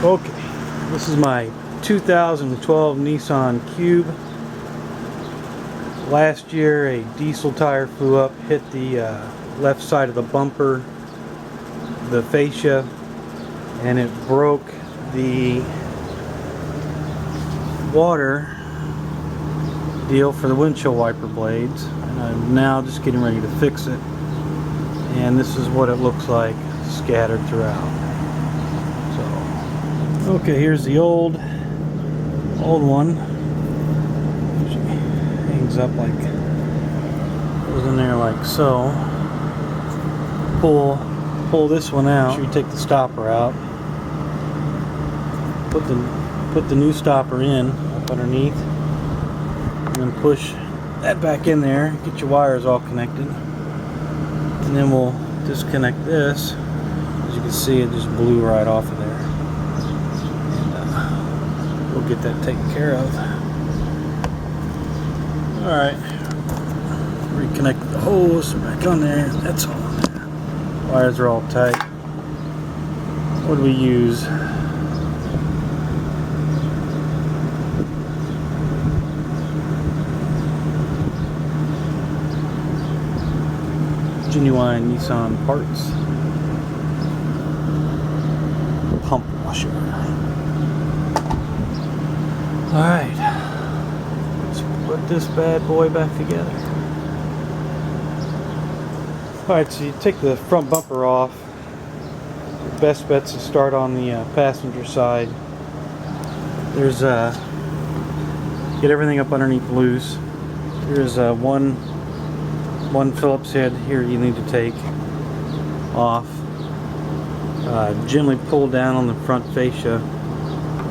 Okay, this is my 2012 Nissan Cube. Last year a diesel tire flew up, hit the left side of the bumper, the fascia, and it broke the water deal for the windshield wiper blades, and I'm now just getting ready to fix it. And this is what it looks like scattered throughout. So, okay, here's the old one. She hangs up like, goes in there like so. Pull this one out. Make sure you take the stopper out. Put the new stopper in up underneath, and then push that back in there. Get your wires all connected, and then we'll disconnect this. As you can see, it just blew right off of there. And we'll get that taken care of. Alright, reconnect the hose back on there. That's all on there. Wires are all tight. What do we use? Genuine Nissan parts. Pump washer. Alright, let's put this bad boy back together. Alright, so you take the front bumper off. The best bet's to start on the passenger side. There's get everything up underneath loose. There's one Phillips head here you need to take off. Gently pull down on the front fascia,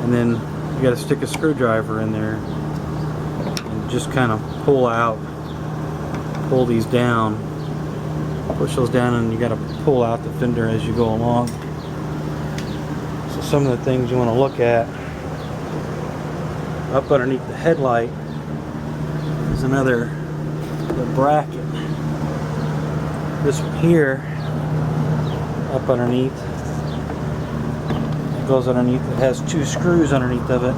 and then you got to stick a screwdriver in there and just kind of pull these down, push those down, and you got to pull out the fender as you go along. So some of the things you want to look at: up underneath the headlight is another bracket. This one here, up underneath, it goes underneath. It has two screws underneath of it.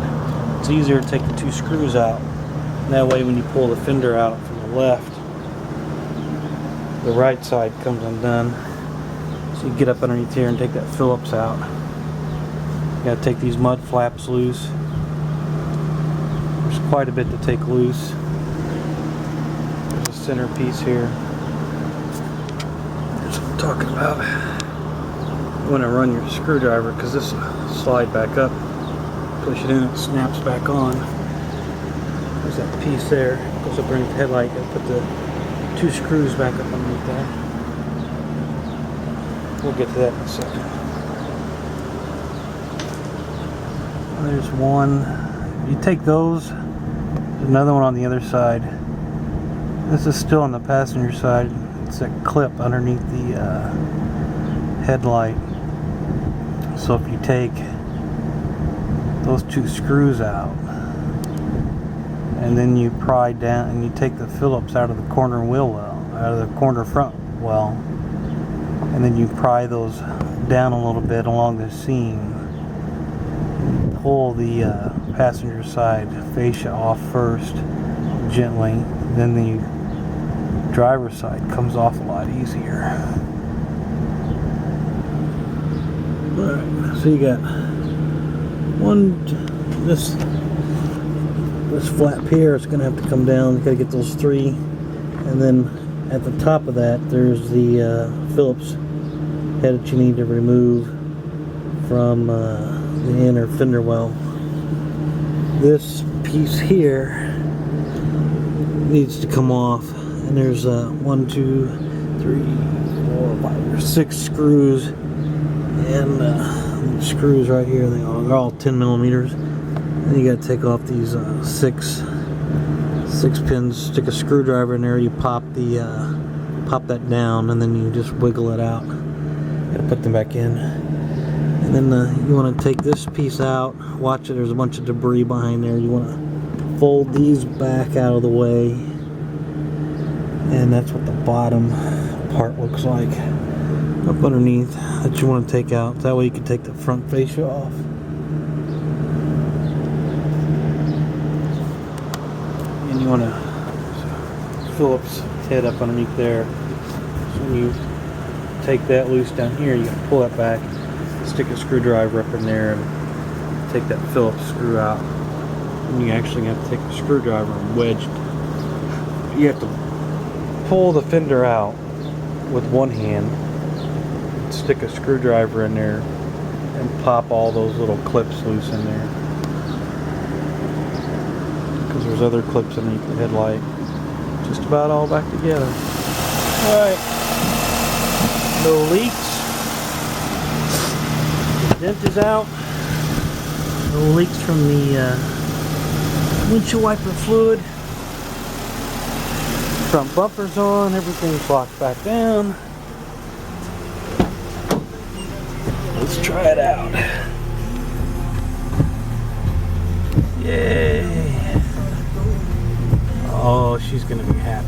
It's easier to take the two screws out. And that way when you pull the fender out from the left, the right side comes undone. So you get up underneath here and take that Phillips out. You gotta take these mud flaps loose. There's quite a bit to take loose. There's a centerpiece here. Talking about, you want to run your screwdriver, because this will slide back up, push it in, it snaps back on. There's that piece there, goes up underneath the headlight. You put the two screws back up underneath there. We'll get to that in a second. There's one. You take those, there's another one on the other side. This is still on the passenger side. It's a clip underneath the headlight. So if you take those two screws out, and then you pry down and you take the Phillips out of the corner wheel well, out of the corner front well, and then you pry those down a little bit along the seam, pull the passenger side fascia off first gently, then the driver's side comes off a lot easier. Alright, so you got this flap here. It's going to have to come down. You got to get those three, and then at the top of that there's the Phillips head that you need to remove from the inner fender well. This piece here needs to come off. And there's 1, 2, 3, 4, 5, 6 screws, and screws right here. They're all 10 millimeters. And you got to take off these 6 pins. Stick a screwdriver in there. You pop that down, and then you just wiggle it out. Got to put them back in. And then you want to take this piece out. Watch it. There's a bunch of debris behind there. You want to fold these back out of the way. And that's what the bottom part looks like up underneath that you want to take out. That way you can take the front fascia off. You want to Phillips head up underneath there. So when you take that loose down here, you can pull that back, stick a screwdriver up in there, and take that Phillips screw out. And you actually have to take the screwdriver and wedge it. You have to pull the fender out with one hand, stick a screwdriver in there, and pop all those little clips loose in there. Because there's other clips underneath the headlight. Just about all back together. Alright. No leaks. The dent is out. No leaks from the windshield wiper fluid. Front bumper's on. Everything's locked back down. Let's try it out. Yay! Oh, she's gonna be happy.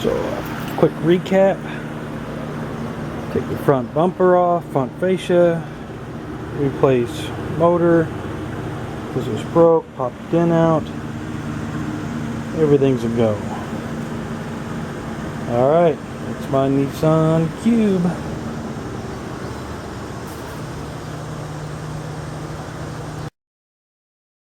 So, quick recap. Take the front bumper off, front fascia, replace motor, this was broke, pop the dent out, everything's a go. Alright, that's my Nissan Cube.